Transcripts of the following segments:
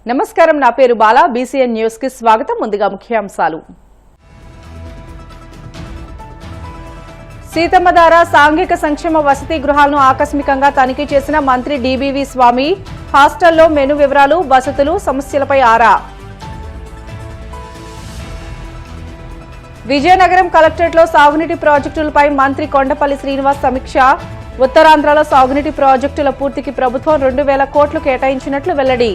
నమస్కారం, నా పేరు బాలా. బీసీఎన్ న్యూస్ కి స్వాగతం. ముందుగా ముఖ్యాంశాలు. సీతమ్మధార సాంఘిక సంక్షేమ వసతి గృహాలను ఆకస్మికంగా తనిఖీ చేసిన మంత్రి డీబీవీ స్వామి. హాస్టల్లో మెను వివరాలు, వసతులు, సమస్యలపై ఆరా. విజయనగరం కలెక్టరేట్లో సాగునీటి ప్రాజెక్టులపై మంత్రి కొండపల్లి శ్రీనివాస్ సమీక్ష. ఉత్తరాంధ్రలో సాగునీటి ప్రాజెక్టుల పూర్తికి ప్రభుత్వం 2,000 కోట్లు కేటాయించినట్లు వెల్లడి.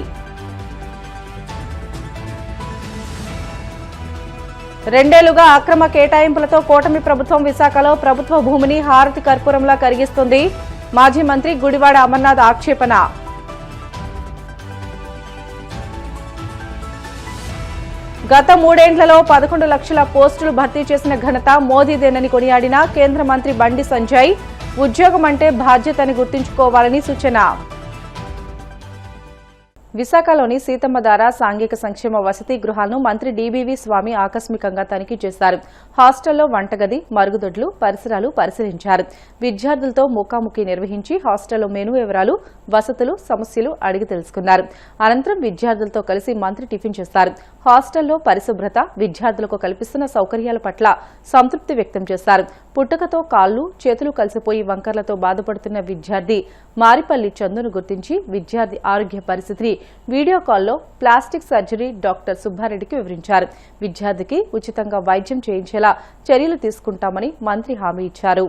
2 ఏళ్లుగా అక్రమ కేటాయింపులతో కూటమి ప్రభుత్వం విశాఖలో ప్రభుత్వ భూమిని హారతి కర్పూరంలా కరిగిస్తుంది. మాజీ మంత్రి గుడివాడ అమర్నాథ్ ఆక్షేపణ. గత 3 ఏళ్లలో 11 లక్షల పోస్టులు భర్తీ చేసిన ఘనత మోదీదేనని కొనియాడిన కేంద్ర మంత్రి బండి సంజయ్. ఉద్యోగం అంటే బాధ్యతని గుర్తుంచుకోవాలని సూచన. విశాఖలోని సీతమ్మధార సాంఘిక సంక్షేమ వసతి గృహాలను మంత్రి డీబీవీ స్వామి ఆకస్మికంగా తనిఖీ చేశారు. హాస్టల్లో వంటగది, మరుగుదొడ్లు, పరిసరాలు పరిశీలించారు. విద్యార్థులతో ముఖాముఖి నిర్వహించి హాస్టల్లో మెను వివరాలు, వసతులు, సమస్యలు అడిగి తెలుసుకున్నారు. అనంతరం విద్యార్థులతో కలిసి మంత్రి టిఫిన్ చేశారు. హాస్టల్లో పరిశుభ్రత, విద్యార్థులకు కల్పిస్తున్న సౌకర్యాల పట్ల సంతృప్తి వ్యక్తం చేశారు. పుట్టుకతో కాళ్లు, చేతులు కలిసిపోయి వంకర్లతో బాధపడుతున్న విద్యార్థి మారిపల్లి చందును గుర్తించి విద్యార్థి ఆరోగ్య పరిస్థితిని వీడియో కాల్లో ప్లాస్టిక్ సర్జరీ డాక్టర్ సుబ్బారెడ్డికి వివరించారు. విద్యార్థికి ఉచితంగా వైద్యం చేయించేలా చర్యలు తీసుకుంటామని మంత్రి హామీ ఇచ్చారు.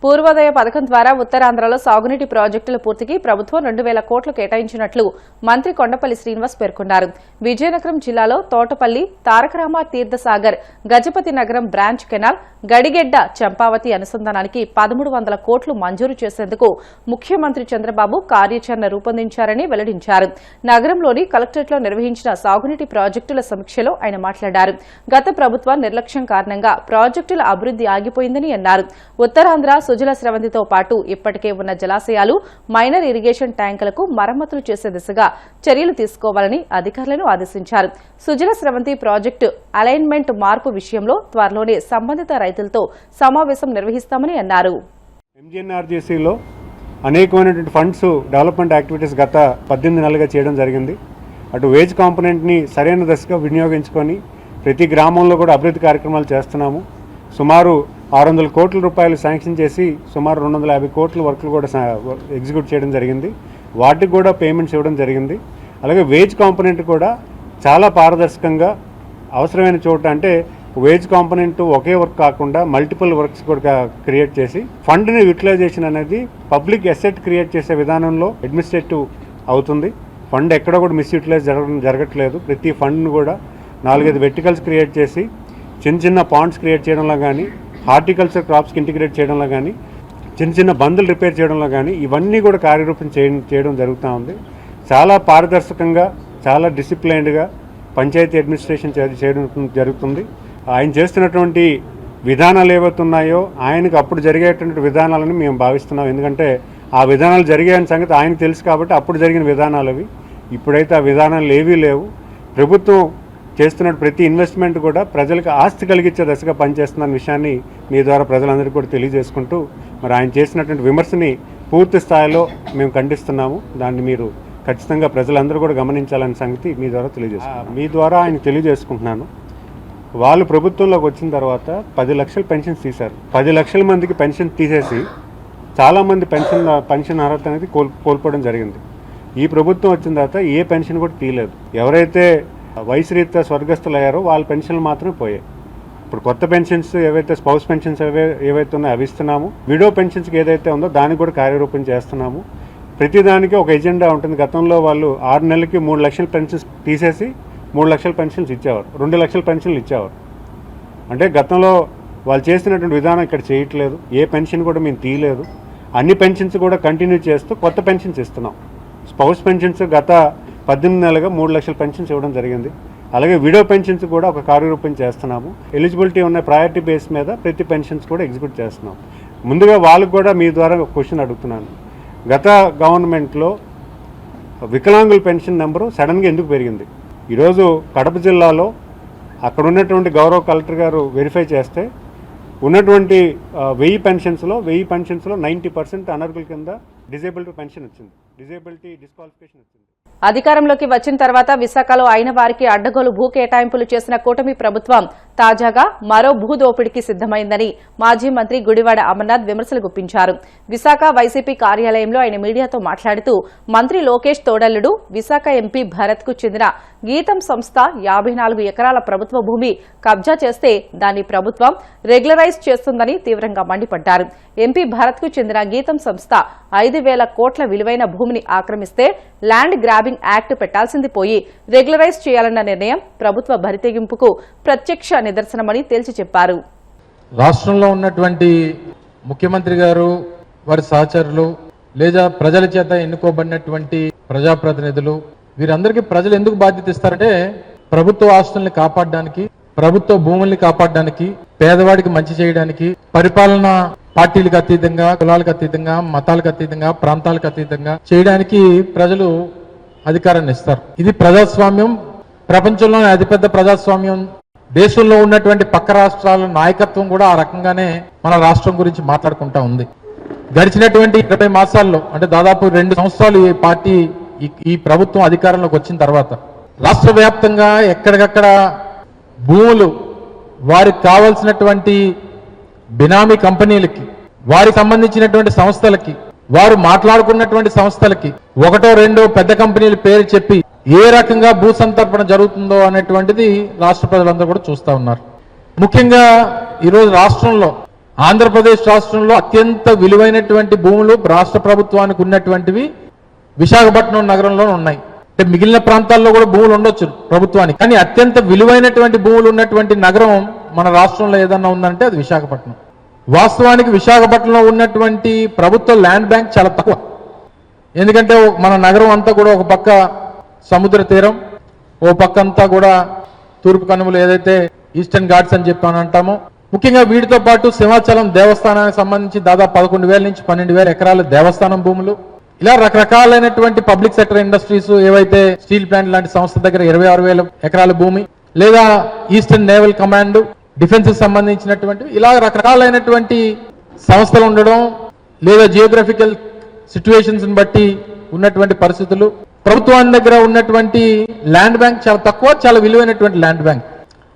పూర్వోదయ పథకం ద్వారా ఉత్తరాంధ్రలో సాగునీటి ప్రాజెక్టుల పూర్తికి ప్రభుత్వం 2,000 కోట్లు కేటాయించినట్లు మంత్రి కొండపల్లి శ్రీనివాస్ పేర్కొన్నారు. విజయనగరం జిల్లాలో తోటపల్లి, తారకరామ తీర్థసాగర్, గజపతి నగరం బ్రాంచ్ కెనాల్, గడిగెడ్డ చంపావతి అనుసంధానానికి 1,300 కోట్లు మంజూరు చేసేందుకు ముఖ్యమంత్రి చంద్రబాబు కార్యాచరణ రూపొందించారని వెల్లడించారు. నగరంలోని కలెక్టరేట్లో నిర్వహించిన సాగునీటి ప్రాజెక్టుల సమీక్షలో ఆయన మాట్లాడారు. గత ప్రభుత్వ నిర్లక్ష్యం కారణంగా ప్రాజెక్టుల అభివృద్ది ఆగిపోయిందని అన్నారు. ఉత్తరాంధ్ర సుజల స్రవంతితో పాటు ఇప్పటికే ఉన్న జలాశయాలు, మైనర్ ఇరిగేషన్ ట్యాంకులకు మరమ్మతులు చేసే దిశగా చర్యలు తీసుకోవాలని అధికారులను ఆదేశించారు. సుజల స్రవంతి ప్రాజెక్టు అలైన్మెంట్ మార్పు విషయంలో త్వరలోనే సంబంధిత రైతులతో సమావేశం నిర్వహిస్తామని అన్నారు. ఎంజీఎన్ఆర్జీసీలో అనేకమైనటువంటి ఫండ్స్ డెవలప్మెంట్ యాక్టివిటీస్ గత 18 నెలలుగా చేయడం జరిగింది. అటు వేజ్ కాంపోనెంట్ని సరైన దశగా వినియోగించుకొని ప్రతి గ్రామంలో కూడా అభివృద్ధి కార్యక్రమాలు చేస్తున్నాము. సుమారు 600 కోట్ల రూపాయలు శాంక్షన్ చేసి సుమారు 250 కోట్ల వర్క్లు కూడా ఎగ్జిక్యూట్ చేయడం జరిగింది. వాటికి కూడా పేమెంట్స్ ఇవ్వడం జరిగింది. అలాగే వేజ్ కాంపోనెంట్ కూడా చాలా పారదర్శకంగా అవసరమైన చోట, అంటే వేజ్ కాంపోనెంట్ ఒకే వర్క్ కాకుండా మల్టిపుల్ వర్క్స్ కూడా క్రియేట్ చేసి ఫండ్ని యూటిలైజేషన్ అనేది పబ్లిక్ అసెట్ క్రియేట్ చేసే విధానంలో అడ్మినిస్ట్రేటివ్ అవుతుంది. ఫండ్ ఎక్కడ కూడా మిస్యూటిలైజ్ జరగట్లేదు. ప్రతి ఫండ్ను కూడా 4-5 వెర్టికల్స్ క్రియేట్ చేసి చిన్న చిన్న పాండ్స్ క్రియేట్ చేయడంలో కానీ, హార్టికల్చర్ క్రాప్స్కి ఇంటిగ్రేట్ చేయడంలో కానీ, చిన్న చిన్న బందులు రిపేర్ చేయడంలో కానీ ఇవన్నీ కూడా కార్యరూపం చేయడం జరుగుతూ ఉంది. చాలా పారదర్శకంగా, చాలా డిసిప్లైన్డ్గా పంచాయతీ అడ్మినిస్ట్రేషన్ చేయడం జరుగుతుంది. ఆయన చేస్తున్నటువంటి విధానాలు ఏవైతున్నాయో ఆయనకు అప్పుడు జరిగేటువంటి విధానాలని మేము భావిస్తున్నాం. ఎందుకంటే ఆ విధానాలు జరిగాయని సంగతి ఆయనకు తెలుసు కాబట్టి అప్పుడు జరిగిన విధానాలు అవి. ఇప్పుడైతే ఆ విధానాలు ఏవీ లేవు. ప్రభుత్వం చేస్తున్న ప్రతి ఇన్వెస్ట్మెంట్ కూడా ప్రజలకు ఆస్తి కలిగించే దశగా పనిచేస్తున్న విషయాన్ని మీ ద్వారా ప్రజలందరికీ కూడా తెలియజేసుకుంటూ, మరి ఆయన చేసినటువంటి విమర్శని పూర్తి స్థాయిలో మేము ఖండిస్తున్నాము. దాన్ని మీరు ఖచ్చితంగా ప్రజలందరూ కూడా గమనించాలనే సంగతి మీ ద్వారా ఆయన తెలియజేసుకుంటున్నాను. వాళ్ళు ప్రభుత్వంలోకి వచ్చిన తర్వాత 10 లక్షల పెన్షన్స్ తీశారు. 10 లక్షల మందికి పెన్షన్ తీసేసి చాలామంది పెన్షన్ అర్హత అనేది కోల్పోవడం జరిగింది. ఈ ప్రభుత్వం వచ్చిన తర్వాత ఏ పెన్షన్ కూడా తీయలేదు. ఎవరైతే వయసు రీత్యా స్వర్గస్థులు అయ్యారో వాళ్ళ పెన్షన్లు మాత్రమే పోయాయి. ఇప్పుడు కొత్త పెన్షన్స్ ఏవైతే స్పౌస్ పెన్షన్స్ ఏవైతే ఉన్నాయో అవి ఇస్తున్నాము. విడో పెన్షన్స్కి ఏదైతే ఉందో దానికి కూడా కార్యరూపం చేస్తున్నాము. ప్రతిదానికి ఒక ఎజెండా ఉంటుంది. గతంలో వాళ్ళు 6 నెలలకి 3 లక్షల పెన్షన్స్ తీసేసి 3 లక్షల పెన్షన్స్ ఇచ్చేవారు, 2 లక్షల పెన్షన్లు ఇచ్చేవారు. అంటే గతంలో వాళ్ళు చేసినటువంటి విధానం ఇక్కడ చేయట్లేదు. ఏ పెన్షన్ కూడా మేము తీయలేదు. అన్ని పెన్షన్స్ కూడా కంటిన్యూ చేస్తూ కొత్త పెన్షన్స్ ఇస్తున్నాం. స్పౌస్ పెన్షన్స్ గత 18 నెలలుగా 3 లక్షల పెన్షన్స్ ఇవ్వడం జరిగింది. అలాగే విడో పెన్షన్స్ కూడా ఒక కార్యరూపం చేస్తున్నాము. ఎలిజిబిలిటీ ఉన్న ప్రయారిటీ బేస్ మీద ప్రతి పెన్షన్స్ కూడా ఎగ్జిక్యూట్ చేస్తున్నాం. ముందుగా వాళ్ళకు కూడా మీ ద్వారా ఒక క్వశ్చన్ అడుగుతున్నాను. గత గవర్నమెంట్లో వికలాంగుల పెన్షన్ నెంబరు సడన్గా ఎందుకు పెరిగింది? ఈరోజు కడప జిల్లాలో అక్కడ ఉన్నటువంటి గౌరవ కలెక్టర్ గారు వెరిఫై చేస్తే ఉన్నటువంటి 1000 పెన్షన్స్లో 90% అనర్హుల కింద డిజేబిలిటీ పెన్షన్ వచ్చింది, డిజేబిలిటీ డిస్క్వాలిఫికేషన్ వచ్చింది. అధికారంలోకి వచ్చిన తర్వాత విశాఖలో అయిన వారికి అడ్డగోలు భూ కేటాయింపులు చేసిన కూటమి ప్రభుత్వం తాజాగా మరో భూ దోపిడీకి సిద్దమైందని మాజీ మంత్రి గుడివాడ అమర్నాథ్ విమర్శలు గుప్పించారు. విశాఖ వైసీపీ కార్యాలయంలో ఆయన మీడియాతో మాట్లాడుతూ మంత్రి లోకేష్ తోడల్లుడు విశాఖ ఎంపీ భరత్ కు చెందిన గీతం సంస్థ 54 ఎకరాల ప్రభుత్వ భూమి కబ్జా చేస్తే దాన్ని ప్రభుత్వం రెగ్యులరైజ్ చేస్తుందని తీవ్రంగా మండిపడ్డారు. ఎంపీ భరత్ కు చెందిన గీతం సంస్థ 5,000 కోట్ల విలువైన భూమిని ఆక్రమిస్తే ల్యాండ్ గ్రాబింగ్ యాక్ట్ పెట్టాల్సింది పోయి రెగ్యులరైజ్ చేయాలన్న నిర్ణయం ప్రభుత్వ బరితెగింపుకు ప్రత్యక్ష నిదర్శనమని తేల్చి చెప్పారు. రాష్ట్రంలో ఉన్నటువంటి ముఖ్యమంత్రి గారు, వారి సహచరులు లేదా ప్రజల చేత ఎన్నుకోబడినటువంటి ప్రజాప్రతినిధులు వీరందరికీ ప్రజలు ఎందుకు బాధ్యత ఇస్తారంటే ప్రభుత్వ ఆస్తుల్ని కాపాడడానికి, ప్రభుత్వ భూముల్ని కాపాడడానికి, పేదవాడికి మంచి చేయడానికి, పరిపాలన పార్టీలకు అతీతంగా, కులాలకు అతీతంగా, మతాలకు అతీతంగా, ప్రాంతాలకు అతీతంగా చేయడానికి ప్రజలు అధికారాన్ని ఇస్తారు. ఇది ప్రజాస్వామ్యం. ప్రపంచంలోనే అతిపెద్ద ప్రజాస్వామ్యం. దేశంలో ఉన్నటువంటి పక్క రాష్ట్రాల నాయకత్వం కూడా ఆ రకంగానే మన రాష్ట్రం గురించి మాట్లాడుకుంటా ఉంది. గడిచినటువంటి 20 మాసాల్లో అంటే దాదాపు 2 సంవత్సరాలు ఈ పార్టీ ఈ ప్రభుత్వం అధికారంలోకి వచ్చిన తర్వాత రాష్ట్ర వ్యాప్తంగా ఎక్కడికక్కడ భూములు వారికి కావాల్సినటువంటి బినామీ కంపెనీలకి, వారికి సంబంధించినటువంటి సంస్థలకి, వారు మాట్లాడుకున్నటువంటి సంస్థలకి ఒకటో రెండో పెద్ద కంపెనీల పేరు చెప్పి ఏ రకంగా భూ సంతర్పణ జరుగుతుందో అనేటువంటిది రాష్ట్ర ప్రజలందరూ కూడా చూస్తా ఉన్నారు. ముఖ్యంగా ఈరోజు రాష్ట్రంలో, ఆంధ్రప్రదేశ్ రాష్ట్రంలో అత్యంత విలువైనటువంటి భూములు రాష్ట్ర ప్రభుత్వానికి ఉన్నటువంటివి విశాఖపట్నం నగరంలో ఉన్నాయి. అంటే మిగిలిన ప్రాంతాల్లో కూడా భూములు ఉండొచ్చు ప్రభుత్వానికి, కానీ అత్యంత విలువైనటువంటి భూములు ఉన్నటువంటి నగరం మన రాష్ట్రంలో ఏదన్నా ఉందంటే అది విశాఖపట్నం. వాస్తవానికి విశాఖపట్నంలో ఉన్నటువంటి ప్రభుత్వ ల్యాండ్ బ్యాంక్ చాలా తక్కువ. ఎందుకంటే మన నగరం అంతా కూడా ఒక పక్క సముద్ర తీరం, ఓ పక్క అంతా కూడా తూర్పు కనుమలు ఏదైతే ఈస్టర్న్ ఘాట్స్ అని చెప్పి అంటామో, ముఖ్యంగా వీటితో పాటు సింహాచలం దేవస్థానానికి సంబంధించి దాదాపు 11,000 నుంచి 12,000 ఎకరాల దేవస్థానం భూములు, ఇలా రకరకాలైనటువంటి పబ్లిక్ సెక్టర్ ఇండస్ట్రీస్ ఏవైతే స్టీల్ ప్లాంట్ లాంటి సంస్థ దగ్గర 26,000 ఎకరాల భూమి, లేదా ఈస్టర్న్ నేవల్ కమాండ్, డిఫెన్స్ సంబంధించినటువంటి ఇలా రకరకాలైనటువంటి సంస్థలు ఉండడం, లేదా జియోగ్రఫికల్ సిచ్యువేషన్స్ బట్టి ఉన్నటువంటి పరిస్థితులు, ప్రభుత్వాన్ని దగ్గర ఉన్నటువంటి ల్యాండ్ బ్యాంక్ చాలా తక్కువ, చాలా విలువైనటువంటి ల్యాండ్ బ్యాంక్.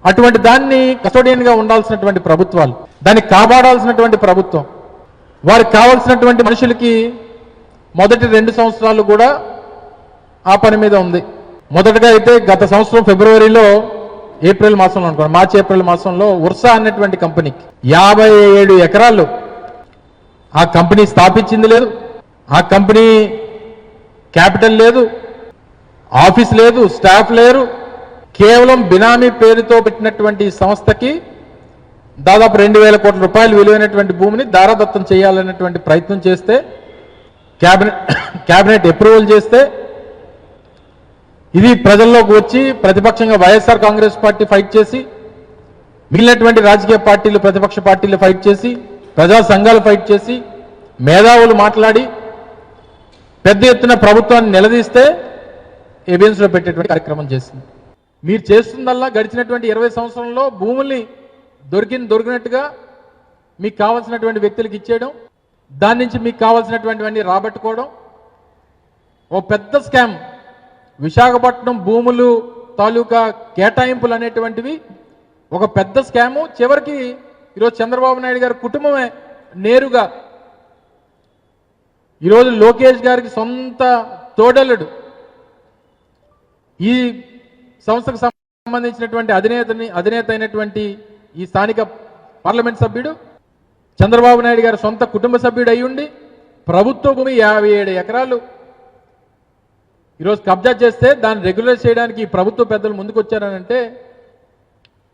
అటువంటి దాన్ని కస్టోడియన్ గా ఉండాల్సినటువంటి ప్రభుత్వాలు, దాన్ని కాపాడాల్సినటువంటి ప్రభుత్వం, వారికి కావాల్సినటువంటి మనుషులకి మొదటి 2 సంవత్సరాలు కూడా ఆ పని మీద ఉంది. మొదటగా అయితే గత సంవత్సరం ఫిబ్రవరిలో, ఏప్రిల్ మాసంలో అనుకోండి, మార్చి ఏప్రిల్ మాసంలో ఉర్సా అన్నటువంటి కంపెనీకి 57 ఎకరాలు ఆ కంపెనీ స్థాపించింది లేదు, ఆ కంపెనీ క్యాపిటల్ లేదు, ఆఫీస్ లేదు, స్టాఫ్ లేరు, కేవలం బినామీ పేరుతో పెట్టినటువంటి సంస్థకి దాదాపు 2,000 కోట్ల రూపాయలు విలువైనటువంటి భూమిని దారాదత్తం చేయాలనేటువంటి ప్రయత్నం చేస్తే, క్యాబినెట్ అప్రూవల్ చేస్తే, ఇది ప్రజల్లోకి వచ్చి ప్రతిపక్షంగా వైఎస్ఆర్ కాంగ్రెస్ పార్టీ ఫైట్ చేసి, మిగిలినటువంటి రాజకీయ పార్టీలు, ప్రతిపక్ష పార్టీలు ఫైట్ చేసి, ప్రజా సంఘాలు ఫైట్ చేసి, మేధావులు మాట్లాడి పెద్ద ఎత్తున ప్రభుత్వాన్ని నిలదీస్తే ఎవిడెన్స్లో పెట్టేటువంటి కార్యక్రమం చేసింది. మీరు చేస్తుందల్లా గడిచినటువంటి 20 సంవత్సరంలో భూముల్ని దొరికినట్టుగా మీకు కావాల్సినటువంటి వ్యక్తులకు ఇచ్చేయడం, దాని నుంచి మీకు కావాల్సినటువంటివన్నీ రాబట్టుకోవడం, ఓ పెద్ద స్కామ్. విశాఖపట్నం భూములు తాలూకా కేటాయింపులు అనేటువంటివి ఒక పెద్ద స్కాము. చివరికి ఈరోజు చంద్రబాబు నాయుడు గారి కుటుంబమే నేరుగా ఈరోజు లోకేష్ గారికి సొంత తోడలుడు, ఈ సంస్థకు సంబంధించినటువంటి అధినేత అయినటువంటి ఈ స్థానిక పార్లమెంట్ సభ్యుడు చంద్రబాబు నాయుడు గారి సొంత కుటుంబ సభ్యుడు అయ్యుండి ప్రభుత్వ భూమి 57 ఎకరాలు ఈరోజు కబ్జా చేస్తే దాన్ని రెగ్యులైజ్ చేయడానికి ఈ ప్రభుత్వ పెద్దలు ముందుకు వచ్చారనంటే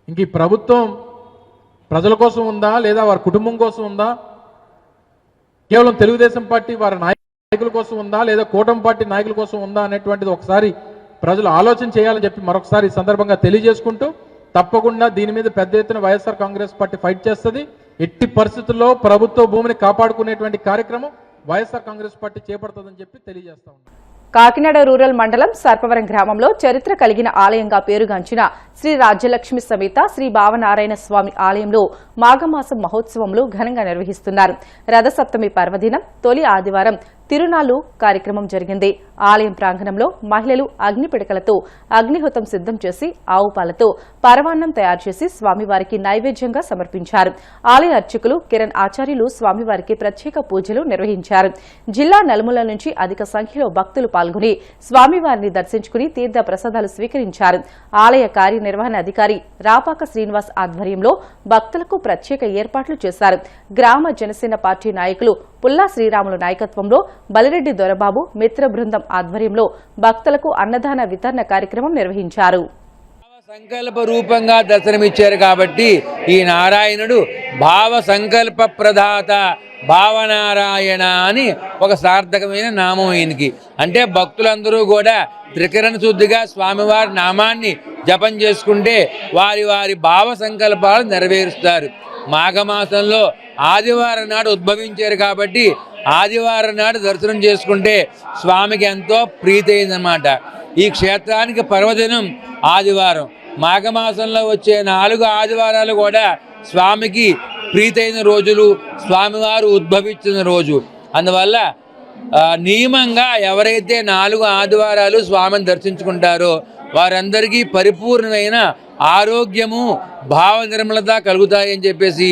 ఇంక ఈ ప్రభుత్వం ప్రజల కోసం ఉందా, లేదా వారి కుటుంబం కోసం ఉందా, కేవలం తెలుగుదేశం పార్టీ వారి నాయకుల కోసం ఉందా, లేదా కూటమి పార్టీ నాయకుల కోసం ఉందా అనేటువంటిది ఒకసారి ప్రజలు ఆలోచన చేయాలని చెప్పి మరొకసారి ఈ సందర్భంగా తెలియజేసుకుంటూ, తప్పకుండా దీని మీద పెద్ద ఎత్తున వైఎస్ఆర్ కాంగ్రెస్ పార్టీ ఫైట్ చేస్తుంది. ఎట్టి పరిస్థితుల్లో ప్రభుత్వ భూమిని కాపాడుకునేటువంటి కార్యక్రమం వైఎస్ఆర్ కాంగ్రెస్ పార్టీ చేపడుతుందని చెప్పి తెలియజేస్తా ఉన్నాం. కాకినాడ రూరల్ మండలం సర్పవరం గ్రామంలో చరిత్ర కలిగిన ఆలయంగా పేరుగాంచిన శ్రీ రాజ్యలక్ష్మి సమేత శ్రీ భావనారాయణ స్వామి ఆలయంలో మాఘమాసం మహోత్సవంలో ఘనంగా నిర్వహిస్తున్నారు. రథసప్తమి పర్వదినం తొలి ఆదివారం తిరునాళ్లు కార్యక్రమం జరిగింది. ఆలయం ప్రాంగణంలో మహిళలు అగ్ని పిడకలతో అగ్నిహోతం సిద్దం చేసి ఆవు పాలతో పరమాన్నం తయారు చేసి స్వామివారికి నైవేద్యంగా సమర్పించారు. ఆలయ అర్చకులు కిరణ్ ఆచార్యులు స్వామివారికి ప్రత్యేక పూజలు నిర్వహించారు. జిల్లా నలుమూలల నుంచి అధిక సంఖ్యలో భక్తులు పాల్గొని స్వామివారిని దర్శించుకుని తీర్థ ప్రసాదాలు స్వీకరించారు. ఆలయ కార్యనిర్వహణ అధికారి రాపాక శ్రీనివాస్ ఆధ్వర్యంలో భక్తులకు ప్రత్యేక ఏర్పాట్లు చేశారు. గ్రామ జనసేన పార్టీ నాయకులు పుల్లా శ్రీరాములు నాయకత్వంలో బలిరెడ్డి దొరబాబు మిత్ర బృందం ఆధ్వర్యంలో భక్తులకు అన్నదాన వితరణ కార్యక్రమం నిర్వహించారు. సంకల్ప రూపంగా దర్శనమిచ్చారు కాబట్టి ఈ నారాయణుడు భావ సంకల్ప ప్రదాత భావనారాయణ అని ఒక సార్థకమైన నామం ఈయనకి. అంటే భక్తులందరూ కూడా త్రికరణ శుద్ధిగా స్వామివారి నామాన్ని జపం చేసుకుంటే వారి వారి భావ సంకల్పాలు నెరవేరుస్తారు. మాఘమాసంలో ఆదివారం నాడు ఉద్భవించారు కాబట్టి ఆదివారం నాడు దర్శనం చేసుకుంటే స్వామికి ఎంతో ప్రీతి అయిందన్నమాట. ఈ క్షేత్రానికి పర్వదినం ఆదివారం. మాఘమాసంలో వచ్చే 4 ఆదివారాలు కూడా స్వామికి ప్రీతైన రోజులు, స్వామివారు ఉద్భవించిన రోజు. అందువల్ల నియమంగా ఎవరైతే 4 ఆదివారాలు స్వామిని దర్శించుకుంటారో వారందరికీ పరిపూర్ణమైన ఆరోగ్యము, భావ నిర్మలత కలుగుతాయని చెప్పేసి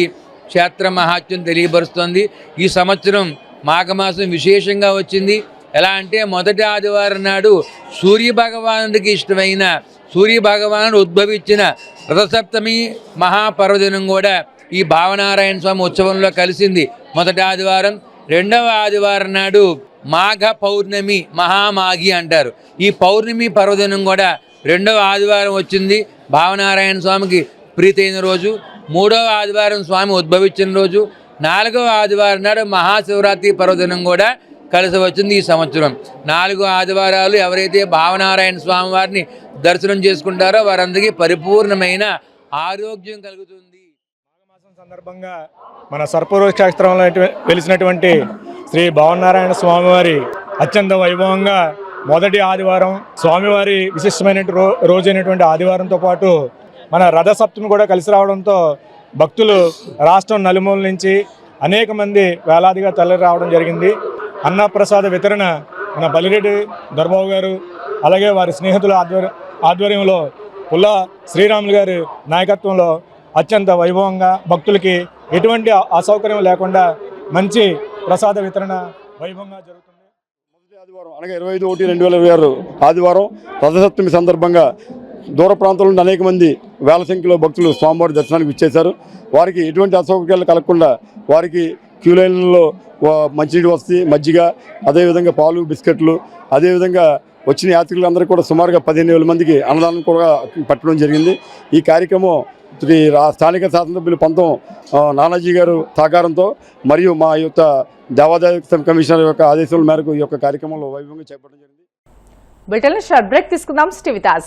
క్షేత్ర మహాత్యం తెలియపరుస్తుంది. ఈ సంవత్సరం మాఘమాసం విశేషంగా వచ్చింది. ఎలా అంటే మొదటి ఆదివారం నాడు సూర్యభగవానుడికి ఇష్టమైన సూర్యభగవానుడు ఉద్భవించిన రథసప్తమి మహాపర్వదినం కూడా ఈ భావనారాయణ స్వామి ఉత్సవంలో కలిసింది. మొదటి ఆదివారం. రెండవ ఆదివారం నాడు మాఘ పౌర్ణమి, మహామాఘి అంటారు. ఈ పౌర్ణమి పర్వదినం కూడా రెండవ ఆదివారం వచ్చింది. భావనారాయణ స్వామికి ప్రీతైన రోజు. మూడవ ఆదివారం స్వామి ఉద్భవించిన రోజు. 4వ ఆదివారం నాడు మహాశివరాత్రి పర్వదినం కూడా కలిసి వచ్చింది ఈ సంవత్సరం. 4 ఆదివారాలు ఎవరైతే భావనారాయణ స్వామి వారిని దర్శనం చేసుకుంటారో వారందరికీ పరిపూర్ణమైన ఆరోగ్యం కలుగుతుంది. మాఘమాసం సందర్భంగా మన సర్పూర్ క్షేత్రంలో వెలిసినటువంటి శ్రీ భావనారాయణ స్వామివారి అత్యంత వైభవంగా మొదటి ఆదివారం, స్వామివారి విశిష్టమైన రోజైనటువంటి ఆదివారంతో పాటు మన రథసప్తమి కూడా కలిసి రావడంతో భక్తులు రాష్ట్రం నలుమూల నుంచి అనేక మంది వేలాదిగా తరలి రావడం జరిగింది. అన్నప్రసాద వితరణ మన బలిరెడ్డి దొరబాబు గారు అలాగే వారి స్నేహితుల ఆధ్వర్యంలో పుల్లా శ్రీరాములు గారి నాయకత్వంలో అత్యంత వైభవంగా భక్తులకి ఎటువంటి అసౌకర్యం లేకుండా మంచి ప్రసాద వితరణ వైభవంగా జరుగుతుంది. మొదటి ఆదివారం అనగా 25/1/2026 ఆదివారం రథసప్తమి సందర్భంగా దూర ప్రాంతాల నుండి అనేక మంది వేల సంఖ్యలో భక్తులు స్వామివారి దర్శనానికి ఇచ్చేశారు. వారికి ఎటువంటి అసౌకర్యాలు కలగకుండా వారికి క్యూ లైన్లలో మంచినీటి వసతి, మజ్జిగ, అదేవిధంగా పాలు, బిస్కెట్లు, అదేవిధంగా వచ్చిన యాత్రికులందరికీ కూడా సుమారుగా 15,000 మందికి అన్నదానం కూడా పట్టడం జరిగింది. ఈ కార్యక్రమం స్థానిక శాసనసభ్యులు పంతం నానాజీ గారు సహకారంతో మరియు మా యొక్క దేవాదాయ కమిషనర్ యొక్క ఆదేశాల మేరకు ఈ యొక్క కార్యక్రమంలో వైభవంగా చేపట్టడం జరిగింది. బ్రిటన్ షార్ట్ బ్రేక్ తీసుకుందాం. Stay with us.